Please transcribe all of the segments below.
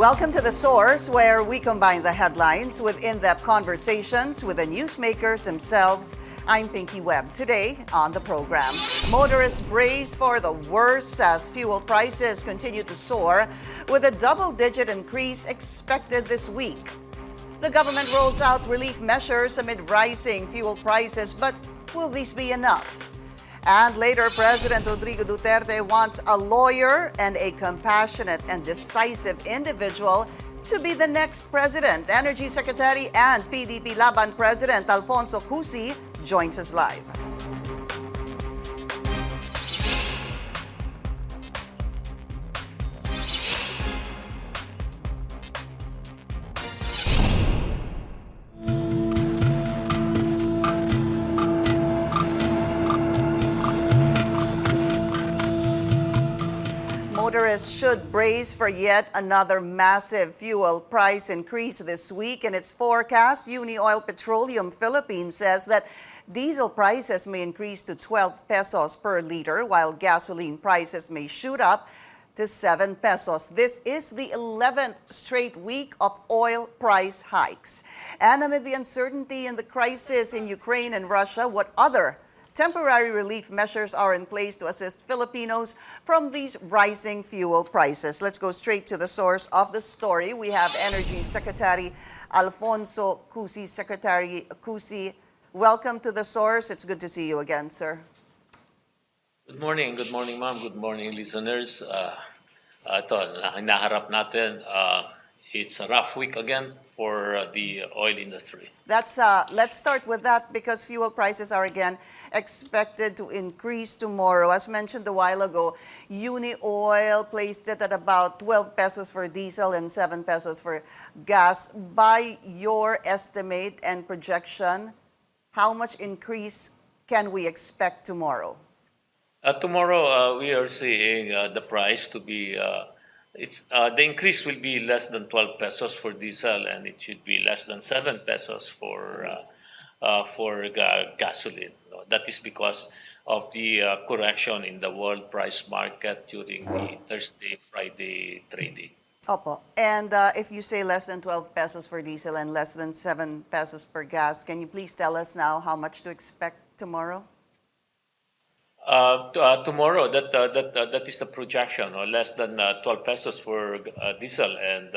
Welcome to The Source, where we combine the headlines with in-depth conversations with the newsmakers themselves. I'm Pinky Webb. Today on the program, motorists brace for the worst as fuel prices continue to soar, with a double-digit increase expected this week. The government rolls out relief measures amid rising fuel prices, but will these be enough? And later, President Rodrigo Duterte wants a lawyer and a compassionate and decisive individual to be the next president. Energy Secretary and PDP-Laban President Alfonso Cusi joins us live. Motorists should brace for yet another massive fuel price increase this week. In its forecast, Unioil Petroleum Philippines says that diesel prices may increase to 12 pesos per liter, while gasoline prices may shoot up to 7 pesos. This is the 11th straight week of oil price hikes. And amid the uncertainty in the crisis in Ukraine and Russia, what other temporary relief measures are in place to assist Filipinos from these rising fuel prices? Let's go straight to the source of the story. We have Energy Secretary Alfonso Cusi. Secretary Cusi, welcome to the source. It's good to see you again, sir. Good morning, ma'am. Good morning, listeners. Ito, hinaharap natin, it's a rough week again for the oil industry. Let's start with that because fuel prices are again expected to increase tomorrow. As mentioned a while ago, Unioil placed it at about 12 pesos for diesel and 7 pesos for gas. By your estimate and projection, how much increase can we expect tomorrow? Tomorrow, we are seeing the price to be, the increase will be less than 12 pesos for diesel, and it should be less than 7 pesos for gasoline. That is because of the correction in the world price market during the Thursday-Friday trading. Opo. And if you say less than 12 pesos for diesel and less than 7 pesos per gas, can you please tell us now how much to expect tomorrow? Tomorrow, that is the projection, or less than 12 pesos for diesel and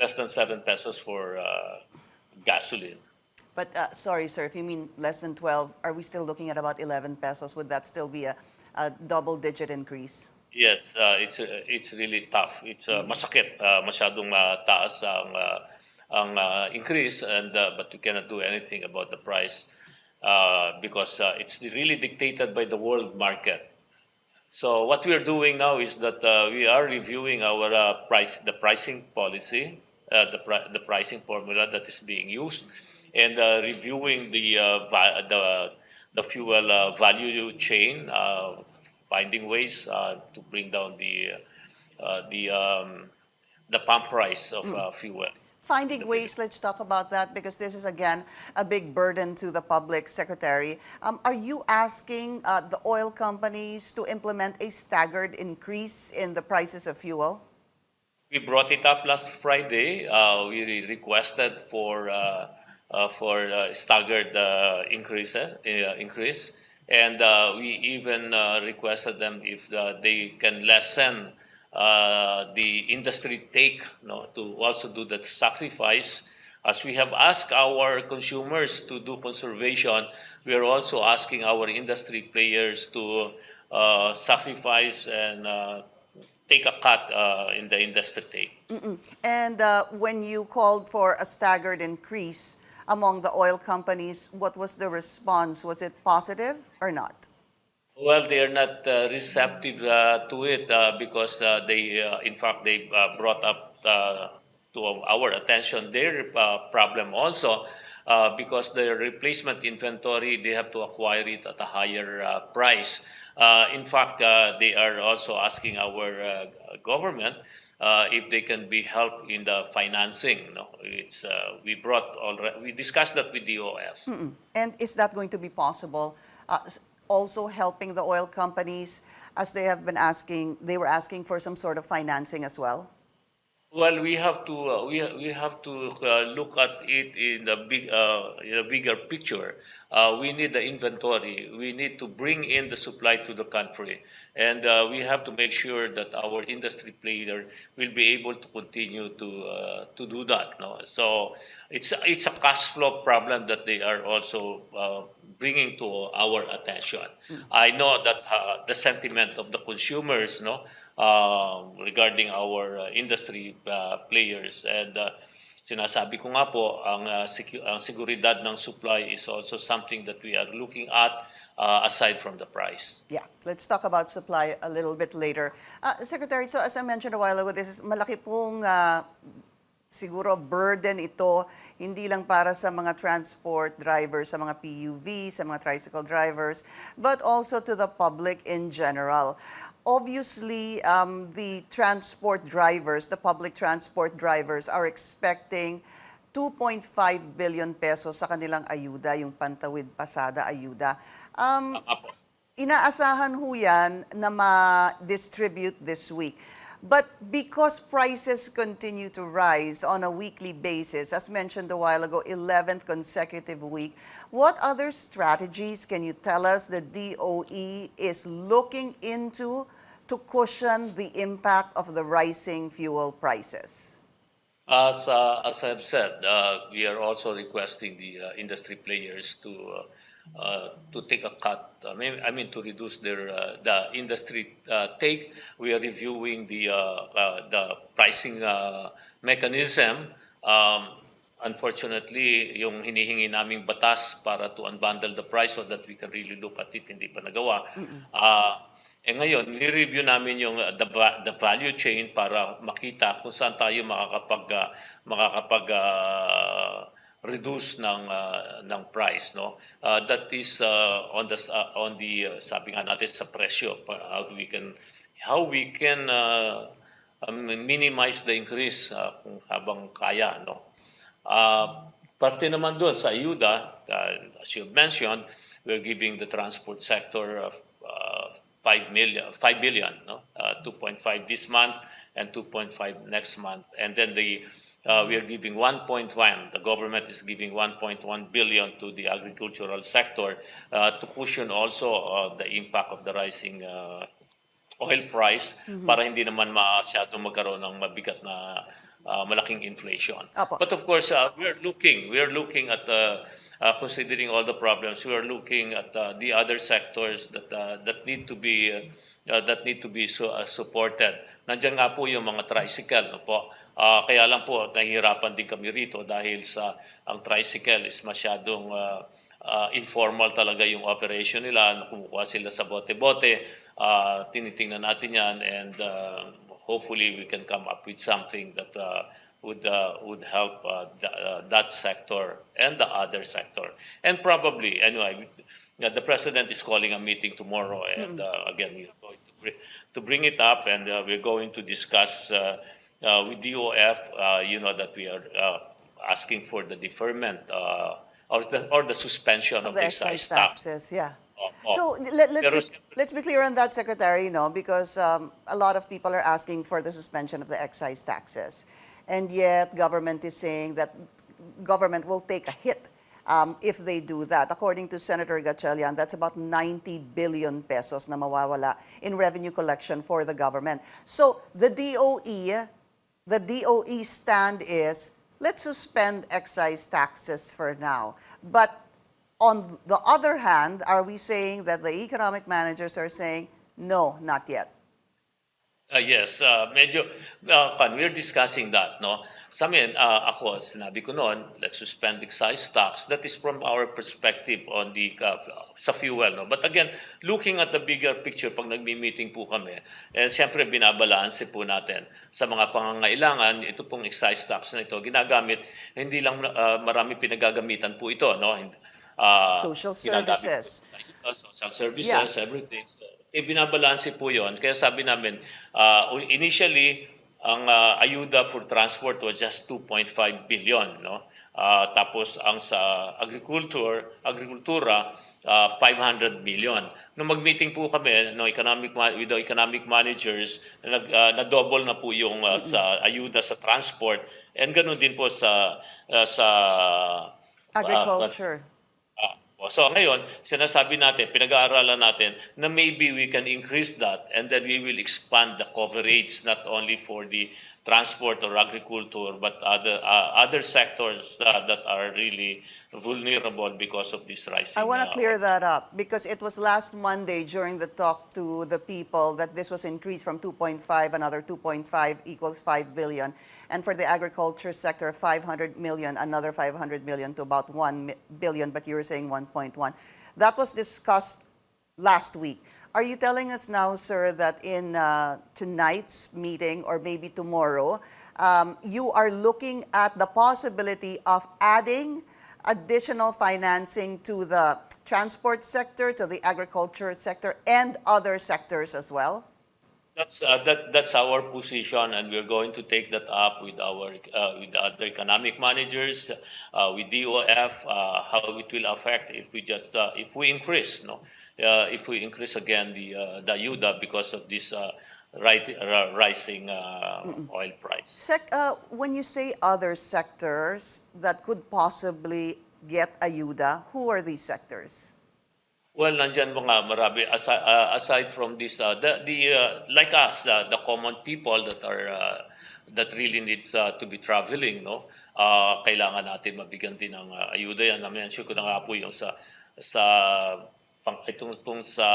less than 7 pesos for gasoline. But sorry, sir, if you mean less than 12, are we still looking at about 11 pesos? Would that still be a double-digit increase? Yes, it's really tough. It's masakit, masyadong mataas ang increase, and but we cannot do anything about the price. Because it's really dictated by the world market. So what we are doing now is that we are reviewing our the pricing policy, the pricing formula that is being used, and reviewing the fuel value chain, finding ways to bring down the pump price of fuel. Finding ways, let's talk about that because this is, again, a big burden to the public, Secretary. Are you asking the oil companies to implement a staggered increase in the prices of fuel? We brought it up last Friday. We requested for staggered increase, and we even requested them if they can lessen the industry take, to also do that sacrifice. As we have asked our consumers to do conservation, we are also asking our industry players to sacrifice and take a cut in the industry take. And when you called for a staggered increase among the oil companies, what was the response? Was it positive or not? Well, they are not receptive to it because in fact, they brought up to our attention their problem also because the replacement inventory, they have to acquire it at a higher price. In fact, they are also asking our government if they can be helped in the financing. We discussed that with the OF. And is that going to be possible? Also helping the oil companies as they were asking for some sort of financing as well? Well, we have to look at it in a bigger picture. We need the inventory. We need to bring in the supply to the country, and we have to make sure that our industry player will be able to continue to do that. No, so it's a cash flow problem that they are also bringing to our attention. I know that the sentiment of the consumers, no, regarding our industry players. And sinasabi ko nga po, ang seguridad ng supply is also something that we are looking at aside from the price. Yeah, let's talk about supply a little bit later. Secretary, so as I mentioned a while ago, this is malaki pong siguro burden ito, hindi lang para sa mga transport drivers, sa mga PUV, sa mga tricycle drivers, but also to the public in general. Obviously, the transport drivers, the public transport drivers are expecting 2.5 billion pesos sa kanilang ayuda, yung Pantawid Pasada ayuda. Apo. Inaasahan ho yan na ma-distribute this week. But because prices continue to rise on a weekly basis, as mentioned a while ago, 11th consecutive week, what other strategies can you tell us the DOE is looking into to cushion the impact of the rising fuel prices? As I've said, we are also requesting the industry players to take a cut. I mean to reduce the industry take. We are reviewing the pricing mechanism. Unfortunately, yung hinihingi naming batas para to unbundle the price so that we can really look at it, hindi pa nagawa. Ngayon, ni-review namin yung the value chain para makita kung saan tayo reduce ng price, no. That is on the sabi nga natin sa presyo, how we can minimize the increase kung habang kaya, no. Parte naman doon sa ayuda, as you mentioned, we're giving the transport sector 5 billion, no? 2.5 this month and 2.5 next month. And then we are giving 1.1, the government is giving 1.1 billion to the agricultural sector to cushion also the impact of the rising oil price para hindi naman masyadong magkaroon ng mabigat na malaking inflation. Apo. But of course, we are looking at considering all the problems. We are looking at the other sectors that need to be supported. Nandiyan nga po yung mga tricycle, no po. Kaya lang po nahihirapan din kami rito dahil ang tricycle is masyadong informal talaga yung operation nila. Kumukuha sila sa bote-bote. Tinitingnan natin yan, and hopefully we can come up with something that would help that sector and the other sector. And probably, anyway, the President is calling a meeting tomorrow, and again, we're going to bring it up, and we're going to discuss with DOF, that we are asking for the deferment or the suspension of the excise tax. taxes, yeah. Oh. So let's be clear on that, Secretary, because a lot of people are asking for the suspension of the excise taxes. And yet, government is saying that government will take a hit if they do that. According to Senator Gatchalian, that's about 90 billion pesos na mawawala in revenue collection for the government. So the DOE stand is, let's suspend excise taxes for now. But on the other hand, are we saying that the economic managers are saying, no, not yet? Yes, medyo, we're discussing that, no? Sa amin, ako, sinabi ko noon, let's suspend excise tax. That is from our perspective on sa fuel, no? But again, looking at the bigger picture, pag nagmi-meeting po kami, siyempre binabalanse po natin sa mga pangangailangan, ito pong excise tax na ito, ginagamit, hindi lang marami pinagagamitan po ito, no? Social services. Social services, Yeah. everything. Binabalanse po yon. Kaya sabi namin, initially, ang ayuda for transport was just 2.5 billion, no? Tapos ang sa agrikultura, 500 million. nung mag-meeting po kami no with the economic managers na-double na po yung sa ayuda sa transport and ganoon din po sa Agriculture. so ngayon, sinasabi natin, pinag-aaralan natin na maybe we can increase that and then we will expand the coverage not only for the transport or agriculture but other sectors that are really vulnerable because of this rising. I want to clear that up because it was last Monday during the talk to the people that this was increased from 2.5, another 2.5 equals 5 billion. And for the agriculture sector, 500 million, another 500 million to about 1 billion, but you were saying 1.1. That was discussed last week. Are you telling us now, sir, that in tonight's meeting or maybe tomorrow, you are looking at the possibility of adding additional financing to the transport sector, to the agriculture sector, and other sectors as well? That's our position, and we're going to take that up with with other economic managers, with DOF, how it will affect if we increase, if we increase again the ayuda because of this rising oil price. When you say other sectors that could possibly get ayuda, who are these sectors? Well, nandyan mga marami aside from this like us the common people that really needs to be traveling kailangan natin mabigyan din ng ayuda yan. Na-mention ko na nga po yung sa itong sa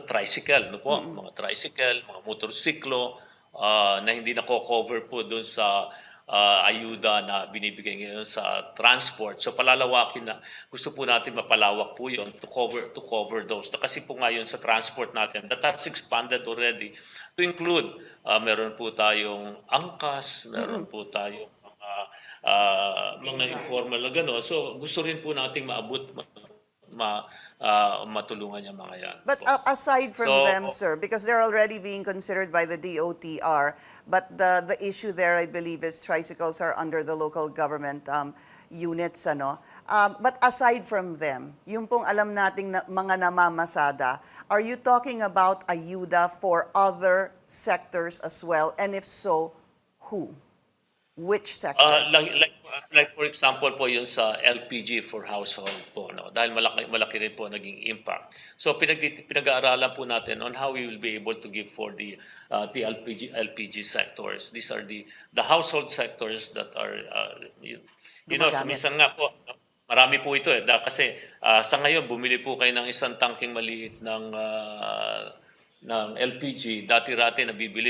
tricycle mga tricycle, mga motorsiklo na hindi nako-cover po doon sa ayuda na binibigay ngayon sa transport. So palalawakin na gusto po natin mapalawak po 'yon to cover those. Kasi po ngayon sa transport natin that has expanded already to include meron po tayong angkas, meron po tayong mga informal na gano'n. So gusto rin po nating maabot matulungan yung mga yan. But aside from them, sir, because they're already being considered by the DOTR, but the issue there, I believe, is tricycles are under the local government units, but aside from them, yung pong alam nating mga namamasada, are you talking about ayuda for other sectors as well? And if so, who? Which sectors? Like for example po yung sa LPG for household po dahil malaki rin po naging impact. So pinag-aaralan po natin on how we will be able to give for the LPG sectors. These are the household sectors that are minsan nga po marami po ito kasi sa ngayon bumili po kayo ng isang tangking maliit ng LPG, dati-rati nabibili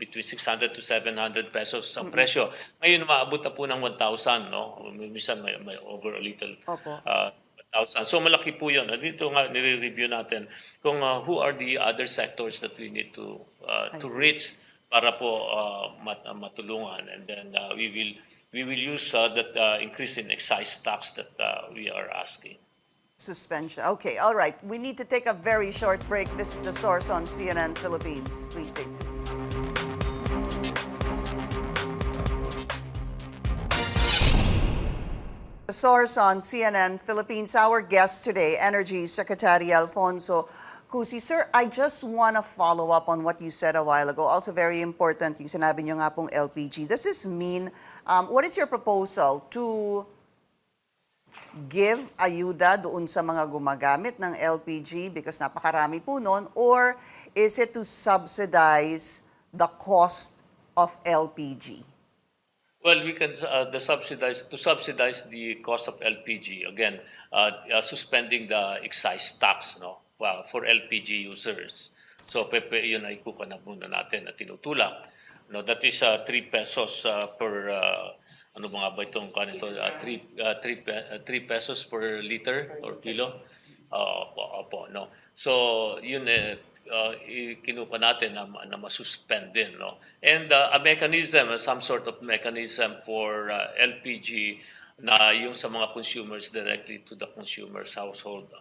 between 600 to 700 pesos ang presyo. Ngayon maabot na po ng 1,000, Minsan may over a little 1,000. So malaki po 'yon. Dito nga nire-review natin kung who are the other sectors that we need to reach para po matulungan, and then we will use that increase in excise tax that we are asking. Suspension. Okay, all right. We need to take a very short break. This is The Source on CNN Philippines. Please stay tuned. The Source on CNN Philippines. Our guest today, Energy Secretary Alfonso Cusi. Sir, I just want to follow up on what you said a while ago. Also very important, yung sinabi nyo nga pong LPG. Does this mean, what is your proposal to give ayuda doon sa mga gumagamit ng LPG because napakarami po nun, or is it to subsidize the cost of LPG? Well, we can subsidize the cost of LPG again, suspending the excise tax, for LPG users. So yun ay kukuha na muna natin na tinutulak. That is 3 pesos per ano mga ba itong kanito 3 pesos per liter or kilo. So yun kinuha natin na masuspend din, and a mechanism, some sort of mechanism for LPG na yung sa mga consumers directly to the consumers households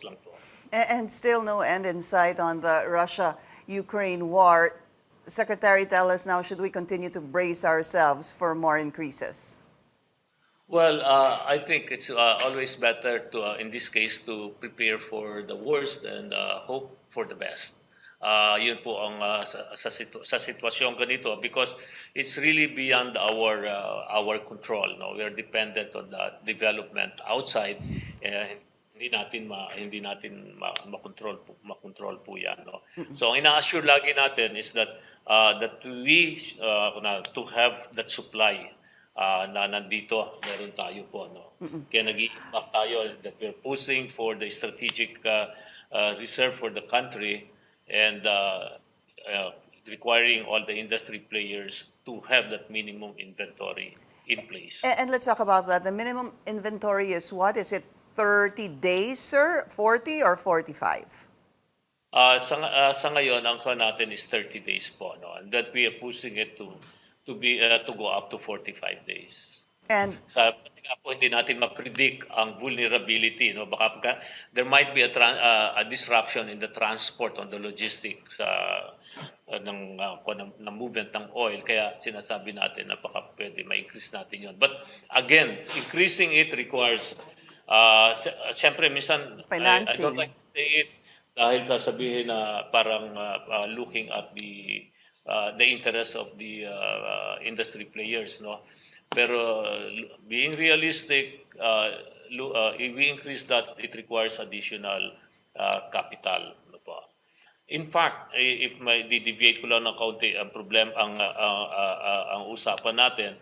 lang po. And still no end in sight on the Russia-Ukraine war. Secretary, tell us now, should we continue to brace ourselves for more increases? Well, I think it's always better to, in this case, to prepare for the worst and hope for the best. Yun po ang sa sitwasyong ganito because it's really beyond our control. No, we are dependent on the development outside. Makontrol po yan. No? So ang ina-assure lagi natin is that that we to have that supply na nandito, meron tayo po. No? Kaya nag-iimpact tayo that we're pushing for the strategic reserve for the country and uh, requiring all the industry players to have that minimum inventory in place. And let's talk about that. The minimum inventory is what? Is it 30 days, sir? 40 or 45? Sa ngayon, ang kuha natin is 30 days po. No? And that we are pushing it to go up to 45 days. And Sa nga po, hindi natin ma-predict ang vulnerability. No? Baka there might be a disruption in the transport on the logistics ng movement ng oil. Kaya sinasabi natin na baka pwede ma-increase natin yon. But again, increasing it requires, siyempre minsan, I don't financing. like to say it dahil sasabihin na parang looking at the interests of the industry players, no? Pero being realistic, if we increase that, it requires additional capital. No po? In fact, if may deviate ko lang ng kaunti, ang problem, ang usapan natin,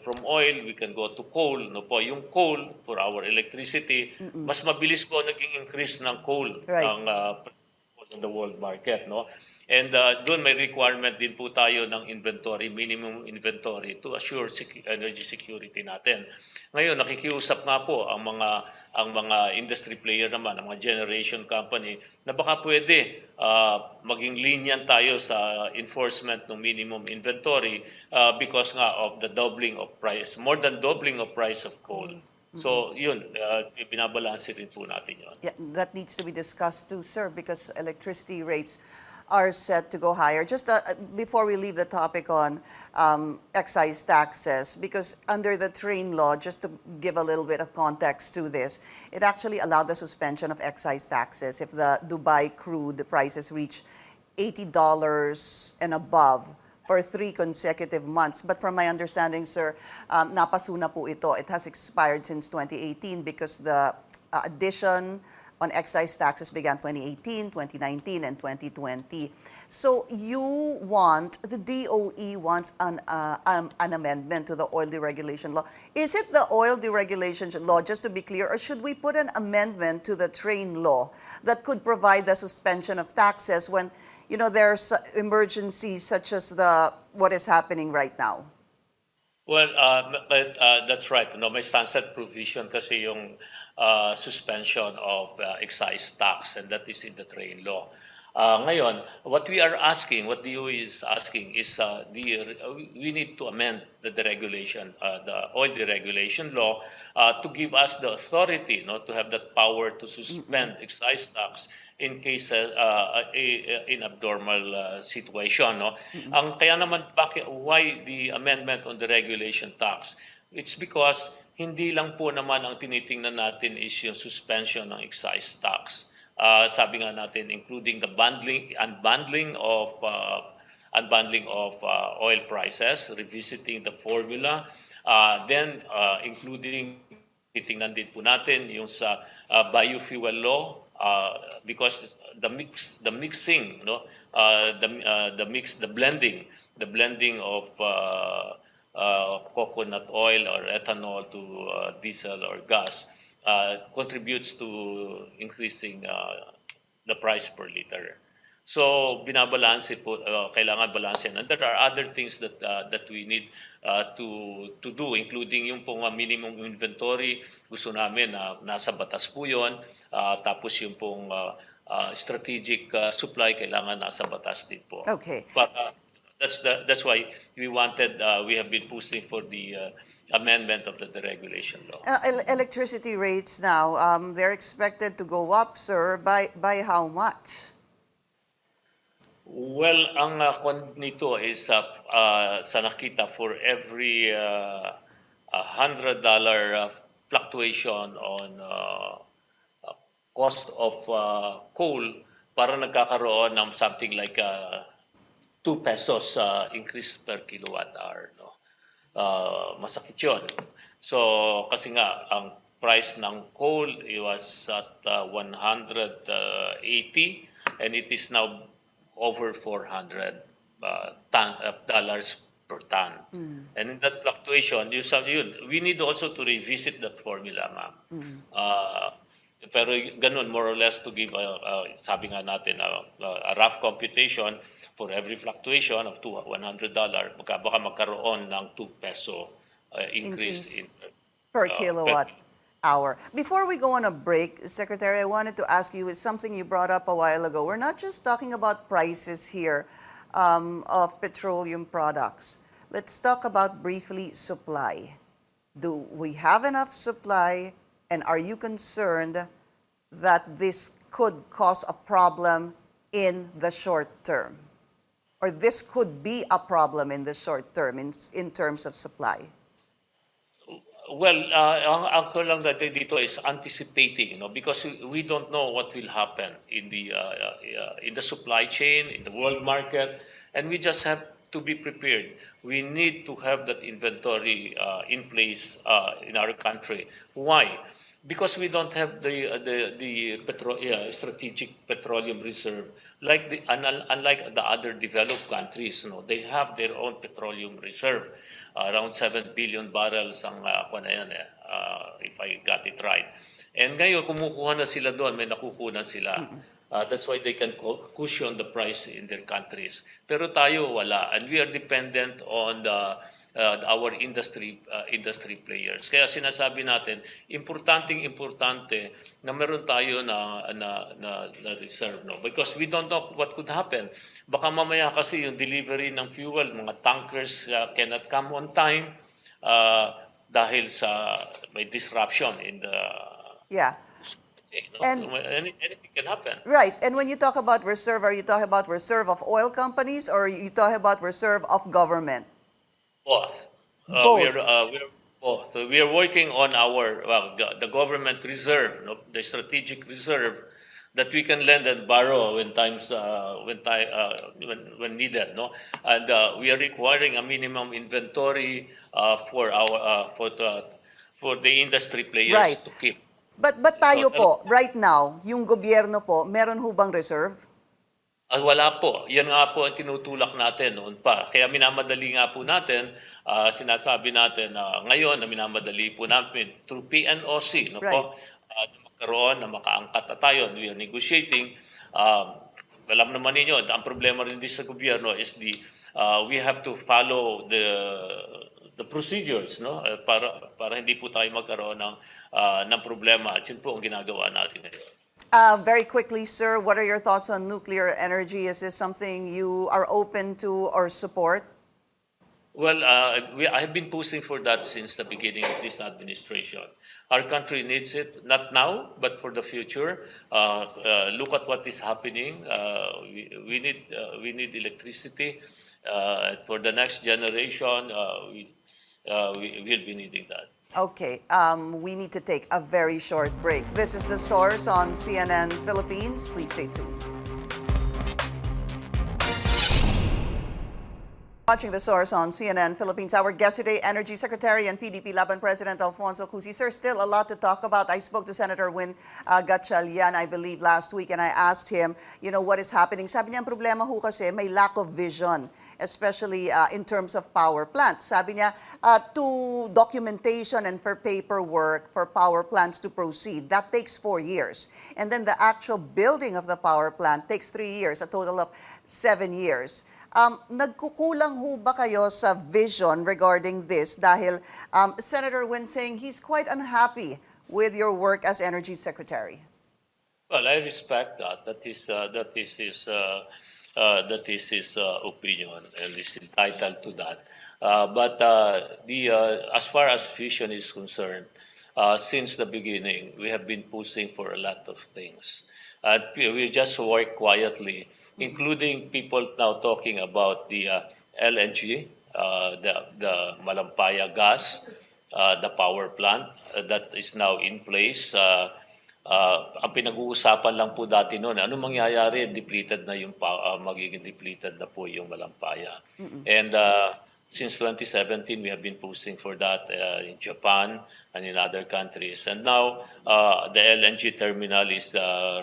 from oil, we can go to coal. No po? Yung coal, for our electricity, mas mabilis po naging increase ng coal Right. ang on the world market, no? And doon may requirement din po tayo ng inventory, minimum inventory to assure energy security natin. Ngayon nakikiusap nga po ang mga industry player naman, ang mga generation company na baka pwede maging lenient tayo sa enforcement ng minimum inventory because nga of the doubling of price, more than doubling of price of coal. So yun, binabalanse rin po natin yun. Yeah, that needs to be discussed too, sir, because electricity rates are set to go higher. Just before we leave the topic on excise taxes, because under the train law, just to give a little bit of context to this, it actually allowed the suspension of excise taxes if the Dubai crude prices reach $80 and above for 3 consecutive months. But from my understanding, sir, napaso na po ito. It has expired since 2018 because the addition on excise taxes began 2018, 2019, and 2020. So the DOE wants an amendment to the oil deregulation law. Is it the oil deregulation law, just to be clear, or should we put an amendment to the train law that could provide the suspension of taxes when there's emergencies such as what is happening right now? Well, that's right. No, may sunset provision kasi yung suspension of excise tax, and that is in the train law. Ngayon, what DOE is asking is we need to amend the deregulation, the oil deregulation law, to give us the authority, to have that power to suspend excise tax in case in abnormal situation. No? Kaya naman, why the amendment on the regulation tax? It's because hindi lang po naman ang tinitingnan natin is yung suspension ng excise tax. Sabi nga natin, including the unbundling of oil prices, revisiting the formula, then including titingnan din po natin yung sa biofuel law, because the mixing, the blending of coconut oil or ethanol to diesel or gas contributes to increasing the price per liter. So binabalanse po, kailangan balansehin. And there are other things that we need to do, including yung pong minimum inventory. Gusto namin na nasa batas po yun. Tapos yung pong strategic supply, kailangan nasa batas din po. Okay. But that's why we have been pushing for the amendment of the deregulation law. Electricity rates now, they're expected to go up, sir, by how much? Well, ang nito is sa nakita for every $100 fluctuation on cost of coal, para nagkakaroon ng something like 2 pesos increase per kilowatt hour. No? Masakit yun. So, kasi nga, ang price ng coal it was at 180 and it is now over 400 dollars per ton. And in that fluctuation, we need also to revisit that formula, ma'am. Pero ganun, more or less, to give, sabi nga natin, a rough computation, for every fluctuation of $100, baka magkaroon ng 2 peso increase in, per kilowatt hour. Before we go on a break, Secretary, I wanted to ask you, it's something you brought up a while ago. We're not just talking about prices here of petroleum products. Let's talk about briefly supply. Do we have enough supply, and are you concerned that this could cause a problem in the short term? Or this could be a problem in the short term in terms of supply? Well, ang ko lang natin dito is anticipating, because we don't know what will happen in the supply chain, in the world market, and we just have to be prepared. We need to have that inventory in place in our country. Why? Because we don't have the strategic petroleum reserve unlike the other developed countries. They have their own petroleum reserve. Around 7 billion barrels ang if I got it right. And ngayon, kumukuha na sila doon, may nakukunan sila. That's why they can cushion the price in their countries. Pero tayo wala, and we are dependent on our industry players. Kaya sinasabi natin, importante na meron tayo na reserve, because we don't know what could happen. Baka mamaya kasi yung delivery ng fuel, mga tankers cannot come on time dahil sa may disruption in the and anything can happen. Right. And when you talk about reserve, are you talking about reserve of oil companies, or are you talking about reserve of government? Both. Both. We're both. So we are working on the government reserve, the strategic reserve that we can lend and borrow when needed, And we are requiring a minimum inventory for the industry players Right. to keep. But tayo po, right now, yung gobyerno po, meron ho bang reserve? Wala po. Yan nga po ang tinutulak natin noon pa. Kaya minamadali nga po natin, sinasabi natin ngayon na minamadali po natin through PNOC, Right. na magkaroon na makaangkat na tayo. We are negotiating. Alam naman ninyo, ang problema rin din sa gobyerno is we have to follow the procedures, para hindi po tayo magkaroon ng problema. At yun po ang ginagawa natin ngayon. Very quickly, sir, what are your thoughts on nuclear energy? Is this something you are open to or support? Well, I have been pushing for that since the beginning of this administration. Our country needs it, not now, but for the future. Look at what is happening. We need electricity. For the next generation, we will be needing that. Okay, we need to take a very short break. This is The Source on CNN Philippines. Please stay tuned. Watching The Source on CNN Philippines. Our guest today, Energy Secretary and PDP-Laban President Alfonso Cusi. Sir, still a lot to talk about. I spoke to Senator Win Gatchalian, I believe, last week, and I asked him, what is happening. Sabi niya, ang problema ho kasi may lack of vision, especially in terms of power plants. Sabi niya, to documentation and for paperwork for power plants to proceed, that takes 4 years. And then the actual building of the power plant takes 3 years, a total of 7 years. Nagkukulang ho ba kayo sa vision regarding this dahil Senator Win saying he's quite unhappy with your work as Energy Secretary? Well, I respect that. That is his opinion, and he's entitled to that. But as far as vision is concerned, since the beginning, we have been pushing for a lot of things. We just work quietly, including people now talking about the LNG, the Malampaya gas, the power plant that is now in place. Ang pinag-uusapan lang po dati noon, ano mangyayari, depleted na yung magiging depleted na po yung Malampaya. And since 2017, we have been pushing for that in Japan and in other countries. And now the LNG terminal is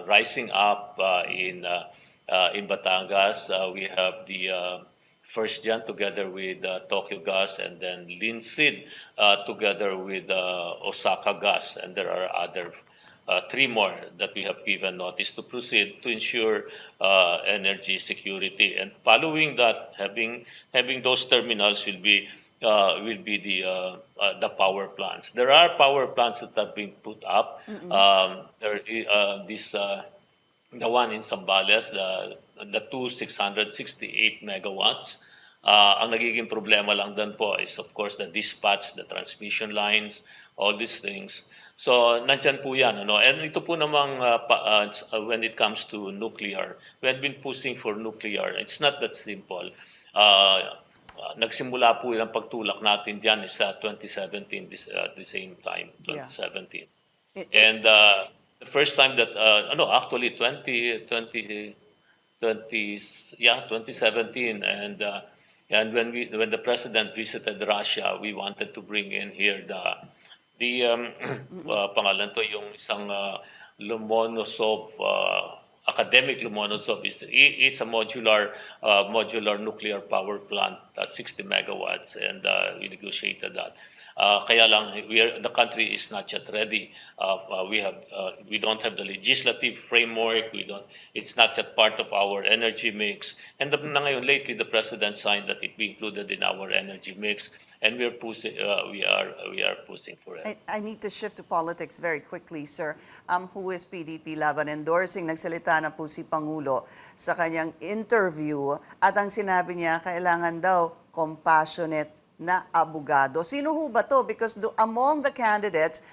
rising up in Batangas. We have the First Gen together with Tokyo Gas, and then Linseed together with Osaka Gas, and there are other three more that we have given notice to proceed to ensure energy security. And following that, having those terminals will be the power plants. There are power plants that have been put up. The one in Zambales, the two 668 megawatts. Ang nagiging problema lang doon po is of course the dispatch, the transmission lines, all these things. So nandyan po yan. Ano? And ito po namang when it comes to nuclear, we have been pushing for nuclear. It's not that simple. Nagsimula po yung pagtulak natin dyan is 2017, at the same time, 2017. Yeah. And the first time that, actually 2017, and when the president visited Russia, we wanted to bring in here pangalan to yung isang Lomonosov, academic Lomonosov is a modular nuclear power plant at 60 megawatts, and we negotiated that. Kaya lang the country is not yet ready. We don't have the legislative framework. It's not yet part of our energy mix. And ngayon lately the president signed that it be included in our energy mix, and we are pushing for it. I need to shift to politics very quickly, sir. Who is PDP-Laban endorsing? Nagsalita na po si Pangulo sa kanyang interview at ang sinabi niya, kailangan daw compassionate na abogado. Sino ho ba to? Because among the candidates,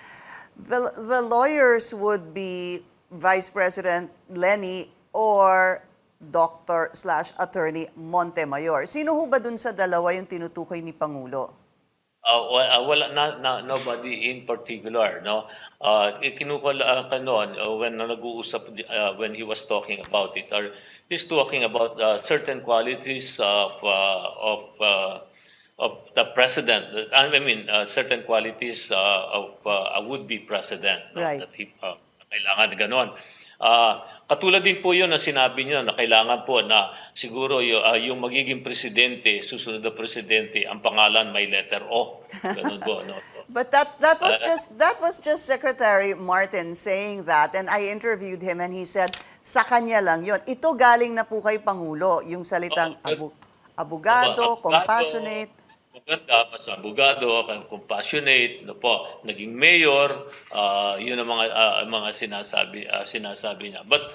the lawyers would be Vice President Leni or Dr./Attorney Montemayor. Sino ho ba dun sa dalawa yung tinutukoy ni Pangulo? Wala nobody in particular, no. Kinukuha kanon when nag-uusap when he was talking about it, or he's talking about certain qualities of the president. I mean, certain qualities of a would-be president, no? Right. That he kailangan ganon. Katulad din po yun na sinabi niyo na kailangan po na siguro yung magiging presidente, susunod na presidente, ang pangalan may letter O. Ganun po, no? But that was just Secretary Martin saying that, and I interviewed him and he said sa kanya lang yun. Ito galing na po kay Pangulo, yung salitang abogado, compassionate. Maganda, mas abogado, compassionate, no po, naging mayor, yun ang mga sinasabi niya. But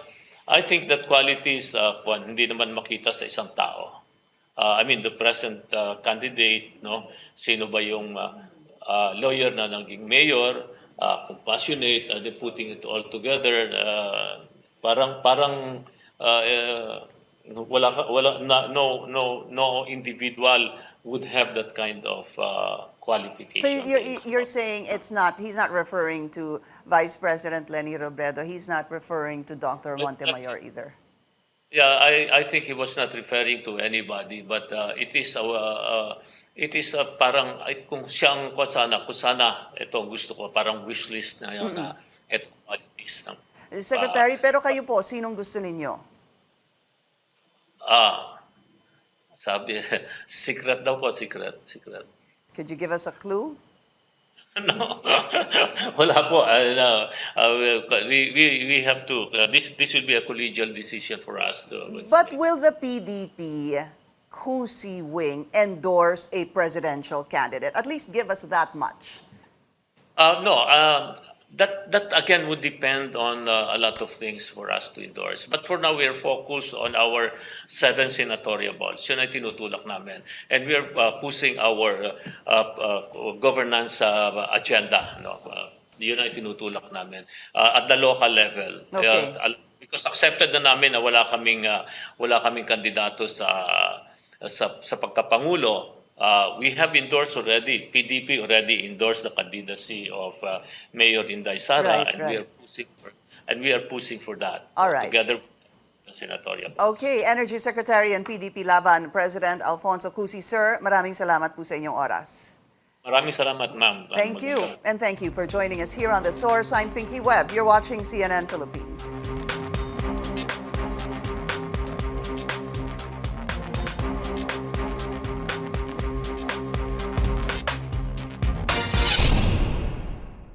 I think that qualities hindi naman makita sa isang tao. I mean the present candidate, no, sino ba yung lawyer na naging mayor, compassionate, they're putting it all together, parang no individual would have that kind of qualification. So you're saying he's not referring to Vice President Leni Robredo, he's not referring to Dr. Montemayor either? Yeah, I think he was not referring to anybody, but it is parang kung siyang kusana ito gusto ko, parang wish list na yun na ito qualities ng Secretary, pero kayo po, sinong gusto ninyo? Sabi, secret daw po, secret. Could you give us a clue? No, wala po. We have to. This will be a collegial decision for us to. But will the PDP Cusi wing endorse a presidential candidate? At least give us that much. No. That again would depend on a lot of things for us to endorse. But for now, we are focused on our 7 senatorial balls. Yun ay tinutulak namin. And we are pushing our governance agenda. No? Yun ay tinutulak namin at the local level. Okay. Because accepted na namin na wala kaming kandidato sa pagkapangulo. We have endorsed already, PDP already endorsed the candidacy of Mayor Inday Sara, Right, and right. we are pushing for that All right. together with the senatorial. Okay, Energy Secretary and PDP-Laban President Alfonso Cusi. Sir, maraming salamat po sa inyong oras. Maraming salamat, ma'am. Thank you. And thank you for joining us here on the Source. I'm Pinky Webb. You're watching CNN Philippines.